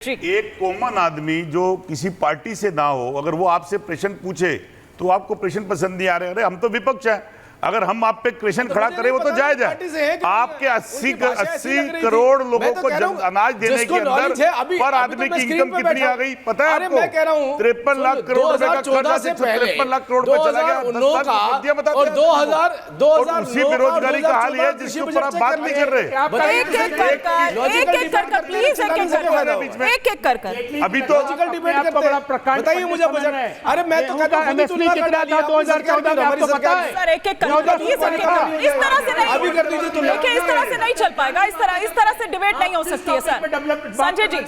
एक कॉमन आदमी जो किसी पार्टी से ना हो, अगर वो आपसे प्रश्न पूछे तो आपको प्रश्न पसंद नहीं आ रहे। अरे हम तो विपक्ष है, अगर हम आप पे क्वेश्चन खड़ा करें वो तो जायज है। आपके 80 करोड़ लोगों को अनाज देने के अंदर पर आदमी की इनकम कितनी आ गई पता है आपको? 53 लाख करोड़ रुपए का कर्जा से 53 लाख करोड़ रुपए चला गया। और उसी बेरोजगारी का हाल है जिसके ऊपर आप बात नहीं कर रहे। अभी तो बताइए मुझे। अरे मैं तो कहता हूं 2014 इस तरह से नहीं, अभी कर दीजिए तो देखिए इस तरह से नहीं चल पाएगा। इस तरह से डिबेट नहीं हो सकती है सर। संजय जी, इस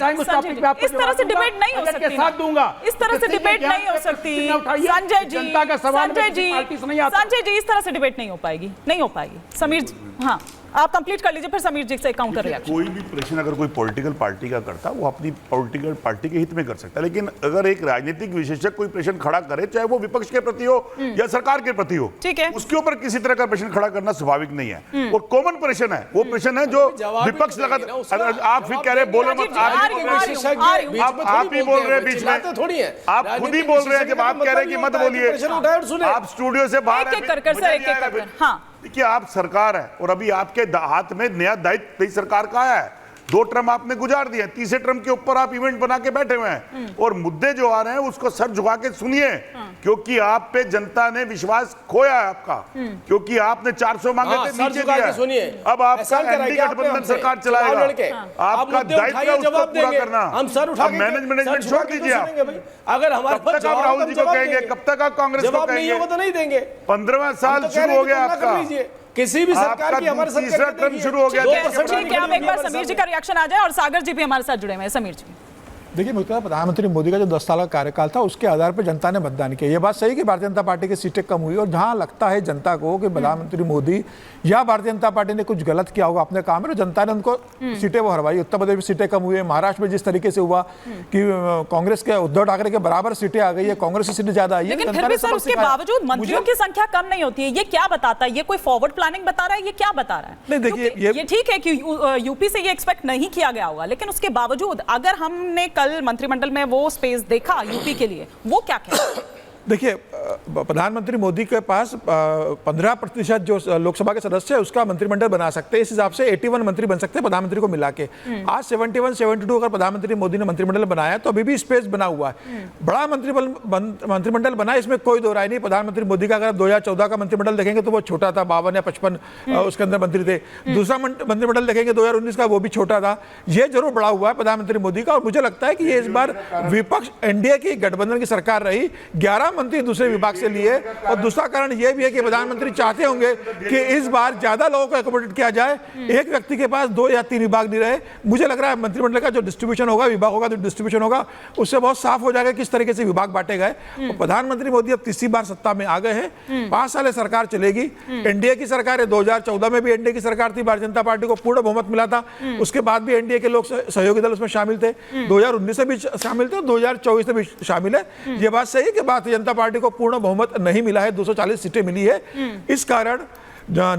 तरह से डिबेट नहीं हो सकती। साथ दूंगा, इस तरह से डिबेट नहीं हो सकती। संजय जी, संजय जी, इस तरह से डिबेट नहीं हो पाएगी, नहीं हो पाएगी। समीर जी, हाँ आप कंप्लीट कर लीजिए, फिर समीर जी से काउंटर रिएक्शन। कोई भी प्रश्न अगर कोई पॉलिटिकल पार्टी का करता वो अपनी पॉलिटिकल पार्टी के हित में कर सकता है, लेकिन अगर एक राजनीतिक विशेषज्ञ कोई प्रश्न खड़ा करे, चाहे वो विपक्ष के प्रति हो या सरकार के प्रति हो, ठीक है, उसके ऊपर किसी तरह का प्रश्न खड़ा करना स्वाभाविक नहीं है। और कॉमन प्रश्न है, वो प्रश्न है जो विपक्ष लगातार। आप फिर कह रहे बोलो मत, आप ही बोल रहे हैं बीच में, आप खुद ही बोल रहे हैं। जब आप कह रहे हैं कि मत बोलिए, आप स्टूडियो से बाहर। देखिए आप सरकार है और अभी आपके हाथ में नया दायित्व सरकार का है। 2 टर्म आपने गुजार दिए, तीसरे टर्म के ऊपर आप इवेंट बना के बैठे हुए हैं और मुद्दे जो आ रहे हैं उसको सर झुका के सुनिए, क्योंकि आप पे जनता ने विश्वास खोया है आपका, क्योंकि आपने 400 मांगे थे, नीचे दिया। अब आपका एंटी गठबंधन सरकार चलाएगा, आपका दायित्व है उसको पूरा करना। हम सर उठा के मैनेजमेंट छोड़ दीजिए आप। अगर हमारे कब तक आप राहुल जी को कहेंगे, कब तक आप कांग्रेस को कहेंगे? तो नहीं देंगे। 15वां साल शुरू हो गया आपका, किसी भी सरकार की हमारे साथ तीसरा टर्म शुरू हो गया। ठीक है, हम एक बार समीर जी का रिएक्शन आ जाए और सागर जी भी हमारे साथ जुड़े हुए हैं। समीर जी, देखिए मुझे प्रधानमंत्री मोदी का जो 10 साल का कार्यकाल था उसके आधार पर जनता ने मतदान किया। ये बात सही कि भारतीय जनता पार्टी की सीटें कम हुई और जहां लगता है जनता को कि प्रधानमंत्री मोदी या भारतीय जनता पार्टी ने कुछ गलत किया होगा अपने काम में, तो जनता ने उनको सीटें वो हरवाई। उत्तर प्रदेश में सीटें कम हुई है, महाराष्ट्र में जिस तरीके से हुआ कि कांग्रेस के उद्धव ठाकरे के बराबर सीटें आ गई है, कांग्रेस की सीटें ज्यादा आई है। लेकिन फिर भी सर उसके बावजूद मंत्रियों की संख्या कम नहीं होती है, ये क्या बताता है? ये कोई फॉरवर्ड प्लानिंग बता रहा है? ये क्या बता रहा है? नहीं देखिए, ये ठीक है कि यूपी से ये एक्सपेक्ट नहीं किया गया होगा, लेकिन उसके बावजूद अगर हमने कल मंत्रिमंडल में वो स्पेस देखा यूपी के लिए, वो क्या कहता है? देखिए प्रधानमंत्री मोदी के पास 15% जो लोकसभा के सदस्य है उसका मंत्रिमंडल बना सकते हैं। इस हिसाब से 81 मंत्री बन सकते हैं प्रधानमंत्री को मिला के। आज 71-72 अगर प्रधानमंत्री मोदी ने मंत्रिमंडल बनाया तो अभी भी स्पेस बना हुआ है। बड़ा मंत्रिमंडल बना, इसमें कोई दो राय नहीं। प्रधानमंत्री मोदी का अगर 2014 का मंत्रिमंडल देखेंगे तो वो छोटा था, 52 या 55 उसके अंदर मंत्री थे। दूसरा मंत्रिमंडल देखेंगे 2019 का, वो भी छोटा था। ये जरूर बड़ा हुआ है प्रधानमंत्री मोदी का। और मुझे लगता है कि ये इस बार विपक्ष एनडीए की गठबंधन की सरकार रही, 11 मंत्री दूसरे विभाग से लिए। और दूसरा कारण यह भी है कि प्रधानमंत्री चाहते होंगे कि इस बार ज्यादा लोगों को एकोमोडेट किया जाए, एक व्यक्ति के पास 2 या 3 विभाग नहीं रहे। मुझे लग रहा है मंत्रिमंडल का जो डिस्ट्रीब्यूशन होगा, विभागों का जो डिस्ट्रीब्यूशन होगा, उससे बहुत साफ हो जाएगा किस तरीके से विभाग बांटे गए। और प्रधानमंत्री मोदी अब तीसरी बार सत्ता में आ गए हैं, 5 साल सरकार चलेगी। एनडीए की सरकार है, 2014 में भी एनडीए की सरकार थी, भारतीय जनता पार्टी को पूर्ण बहुमत मिला था। उसके बाद भी एनडीए के लोग सहयोगी दल उसमें शामिल थे, 2019 से भी शामिल थे, 2024 से भी शामिल है। ये बात सही है कि भारतीय जनता पार्टी को पूर्ण बहुमत नहीं मिला है, 240 सीटें मिली है। इस कारण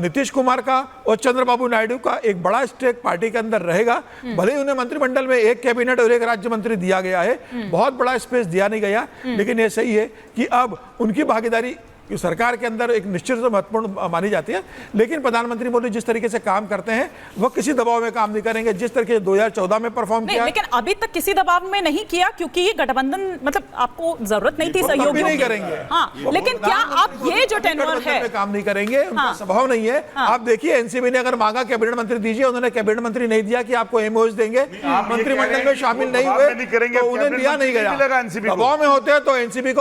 नीतीश कुमार का और चंद्रबाबू नायडू का एक बड़ा स्टेक पार्टी के अंदर रहेगा। भले ही उन्हें मंत्रिमंडल में 1 कैबिनेट और 1 राज्य मंत्री दिया गया है, बहुत बड़ा स्पेस दिया नहीं गया, लेकिन यह सही है कि अब उनकी भागीदारी सरकार के अंदर एक निश्चित महत्वपूर्ण मानी जाती है। लेकिन प्रधानमंत्री मोदी जिस तरीके से काम करते हैं वो किसी दबाव में काम नहीं करेंगे, जिस तरीके से 2014 में परफॉर्म किया। लेकिन अभी तक किसी दबाव में नहीं किया, क्योंकि ये गठबंधन मतलब आपको जरूरत नहीं थी सहयोग नहीं करेंगे। हाँ, लेकिन क्या आप ये जो टेन्योर है काम नहीं करेंगे, उनका स्वभाव नहीं है। आप देखिए एनसीपी ने अगर मांगा कैबिनेट मंत्री दीजिए, उन्होंने कैबिनेट मंत्री नहीं दिया कि आपको एमओएस देंगे, मंत्रिमंडल में शामिल नहीं हुए तो उन्हें दिया नहीं गया। दबाव में होते हैं तो एनसीपी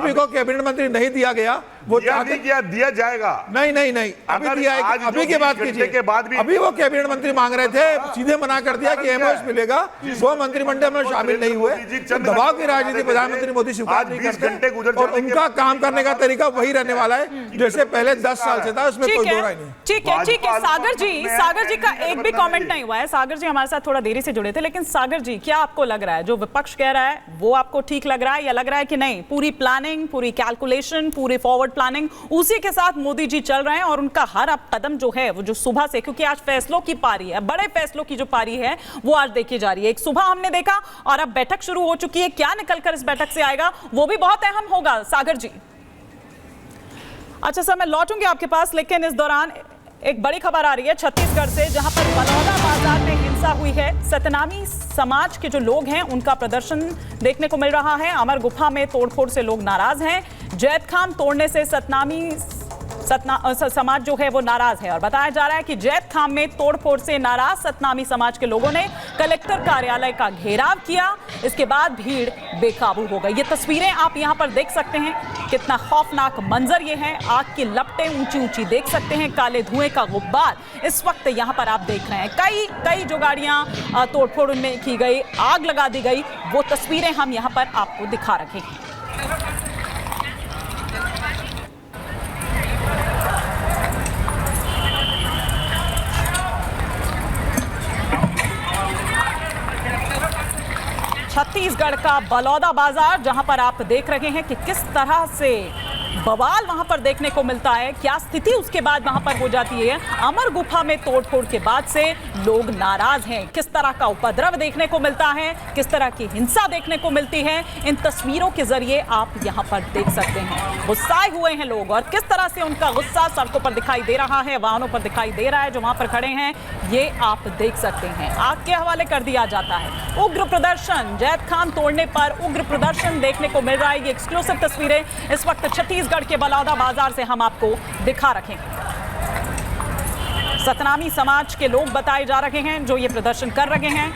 को कैबिनेट मंत्री नहीं दिया गया, वो दिया जाएगा। नहीं, अभी दिया है। अभी की बात कीजिए, अभी वो कैबिनेट मंत्री मांग रहे थे, सीधे मना कर दिया कि एमओएस मिलेगा, वो मंत्रिमंडल में शामिल नहीं हुए। दबाव की राजनीति प्रधानमंत्री मोदी स्वीकार नहीं करते और उनका काम करने का तरीका वही रहने वाला है जैसे पहले 10 साल से था, उसमें कोई दो राय नहीं। ठीक है। सागर जी का एक भी कमेंट नहीं हुआ है। सागर जी हमारे साथ थोड़ा देरी से जुड़े थे, लेकिन सागर जी क्या आपको लग रहा है जो विपक्ष कह रहा है वो आपको ठीक लग रहा है, या लग रहा है कि नहीं पूरी प्लानिंग, पूरी कैलकुलेशन, पूरी फॉरवर्ड प्लानिंग, उसी के साथ मोदी जी चल रहे हैं और उनका हर अब कदम जो है वो जो सुबह से, क्योंकि आज फैसलों की पारी है, बड़े फैसलों की जो पारी है वो आज देखी जा रही है। एक सुबह हमने देखा और अब बैठक शुरू हो चुकी है। क्या निकलकर इस बैठक से आएगा वो भी बहुत अहम होगा। सागर जी, अच्छा सर मैं लौटूंगी आपके पास, लेकिन इस दौरान एक बड़ी खबर आ रही है छत्तीसगढ़ से, जहां पर बलौदा बाजार में हिंसा हुई है। सतनामी समाज के जो लोग हैं उनका प्रदर्शन देखने को मिल रहा है। अमर गुफा में तोड़फोड़ से लोग नाराज हैं। जैत खाम तोड़ने से समाज जो है वो नाराज है और बताया जा रहा है कि जैत खाम में तोड़फोड़ से नाराज सतनामी समाज के लोगों ने कलेक्टर कार्यालय का घेराव किया। इसके बाद भीड़ बेकाबू हो गई। ये तस्वीरें आप यहां पर देख सकते हैं, कितना खौफनाक मंजर ये है। आग की लपटें ऊंची ऊंची देख सकते हैं, काले धुएं का गुब्बार इस वक्त यहां पर आप देख रहे हैं। कई जो गाड़ियां तोड़फोड़ में की गई, आग लगा दी गई, वो तस्वीरें हम यहां पर आपको दिखा रहे हैं। छत्तीसगढ़ का बलौदा बाजार, जहां पर आप देख रहे हैं कि किस तरह से बवाल वहां पर देखने को मिलता है, क्या स्थिति उसके बाद वहां पर हो जाती है। अमर गुफा में तोड़फोड़ के बाद से लोग नाराज हैं। किस तरह का उपद्रव देखने को मिलता है, किस तरह की हिंसा देखने को मिलती है, इन तस्वीरों के जरिए आप यहां पर देख सकते हैं। गुस्साए हुए हैं लोग और किस तरह से उनका गुस्सा सड़कों पर दिखाई दे रहा है, वाहनों पर दिखाई दे रहा है जो वहां पर खड़े हैं, ये आप देख सकते हैं। आग के हवाले कर दिया जाता है। उग्र प्रदर्शन, जैत खाम तोड़ने पर उग्र प्रदर्शन देखने को मिल रहा है। ये एक्सक्लूसिव तस्वीरें इस वक्त छत्तीसगढ़ के बलौदा बाजार से हम आपको दिखा रखे हैं। सतनामी समाज के लोग बताए जा रहे हैं जो ये प्रदर्शन कर रहे हैं।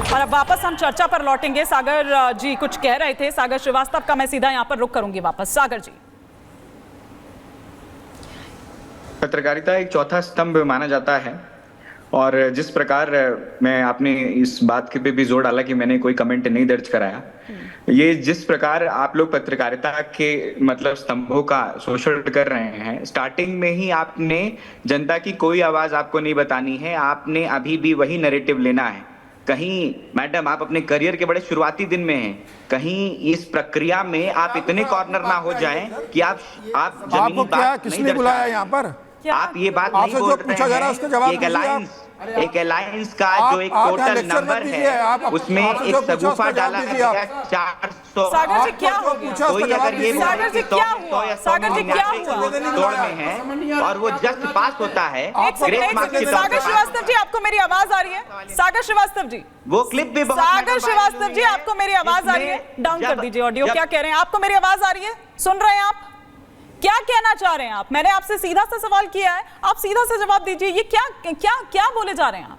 और अब वापस हम चर्चा पर लौटेंगे। सागर जी कुछ कह रहे थे, सागर श्रीवास्तव का मैं सीधा यहां पर रुख करूंगी वापस। सागर जी, पत्रकारिता एक चौथा स्तंभ माना जाता है और जिस प्रकार मैं आपने इस बात के पे भी जोर डाला कि मैंने कोई कमेंट नहीं दर्ज कराया, ये जिस प्रकार आप लोग पत्रकारिता के मतलब स्तंभों का शोषण कर रहे हैं। स्टार्टिंग में ही आपने जनता की कोई आवाज आपको नहीं बतानी है, आपने अभी भी वही नैरेटिव लेना है। कहीं मैडम आप अपने करियर के बड़े शुरुआती दिन में हैं, कहीं इस प्रक्रिया में आप इतने कॉर्नर ना हो जाएं कि आप आपको क्या किसने बुलाया यहाँ पर? आप ये बात नहीं बोल रहे हैं। एक अलायंस का जो एक टोटल नंबर है उसमें एक सगुफा डाला गया 400। सागर जी क्या हो गया? कोई अगर ये सागर जी क्या हुआ? सागर जी क्या हुआ? तोड़ में है और वो जस्ट पास होता है। सागर श्रीवास्तव जी आपको मेरी आवाज आ रही है? सागर श्रीवास्तव जी, वो क्लिप भी बहुत। सागर श्रीवास्तव जी आपको मेरी आवाज आ रही है? डाउन कर दीजिए ऑडियो। क्या कह रहे हैं? आपको मेरी आवाज आ रही है? सुन रहे हैं आप? क्या कहना चाह रहे हैं आप? मैंने आपसे सीधा सा सवाल किया है, आप सीधा सा जवाब दीजिए। ये क्या क्या क्या बोले जा रहे हैं आप?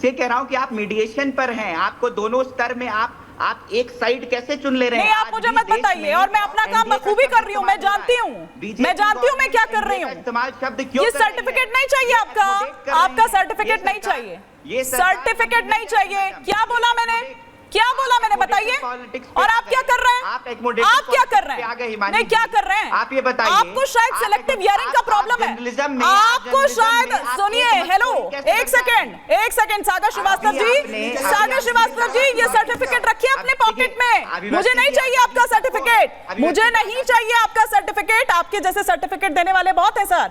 ये कह रहा हूं कि आप मीडिएशन पर हैं, आपको दोनों स्तर में आप एक साइड कैसे चुन ले रहे हैं? नहीं, आप मुझे मत बताइए। और मैं अपना काम बखूबी कर रही हूँ, मैं जानती हूँ मैं क्या कर रही हूँ। इस्तेमाल शब्द क्यों? ये सर्टिफिकेट नहीं चाहिए आपका सर्टिफिकेट नहीं चाहिए, सर्टिफिकेट नहीं चाहिए। क्या बोला मैंने? बताइए। और आप क्या कर रहे हैं? आप क्या कर रहे हैं? नहीं, क्या कर रहे हैं? आप ये बताइए। आपको शायद सेलेक्टिव हियरिंग का प्रॉब्लम है। आपको शायद, सुनिए, हेलो, एक सेकंड सागर श्रीवास्तव जी, ये सर्टिफिकेट रखिए अपने पॉकेट में। मुझे नहीं चाहिए आपका सर्टिफिकेट, मुझे नहीं चाहिए आपका सर्टिफिकेट। आपके जैसे सर्टिफिकेट देने वाले बहुत है सर।